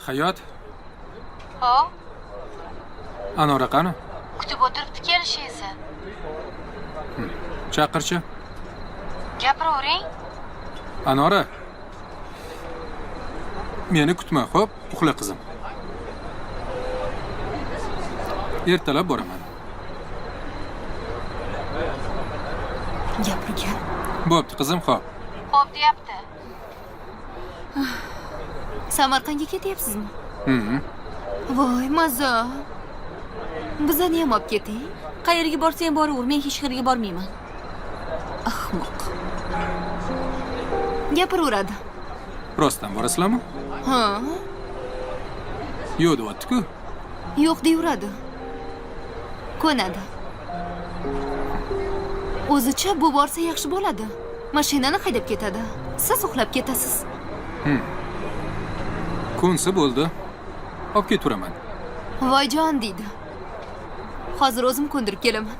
Hayot, Hop, Anora qani? kutib o'tiribdi kelishingizni. Chaqirchi. Gapiravering. Anora. Meni kutma, xo'p? Uxla qizim. Ertalab boraman. Gapirgan. Bo'pti qizim, xo'p. Hop deyapti. Samarqandga ketyapsizmi? Mhm. Voy, mazza. Bizani ham olib keting. Qayerga borsang boraver, men hech qayerga bormayman. Ahmoq. Gapiraveradi. Rostdan borasizlarmi? Ha? Yo'q deyapti-ku. Yo'q deyveradi. Ko'nadi. O'zicha bu borsa yaxshi bo'ladi. Mashinani haydab ketadi. Siz uxlab ketasiz. Ko'nsa bo'ldi. Olib keturaman. Voyjon deydi. Hozir o'zim ko'ndirib kelaman.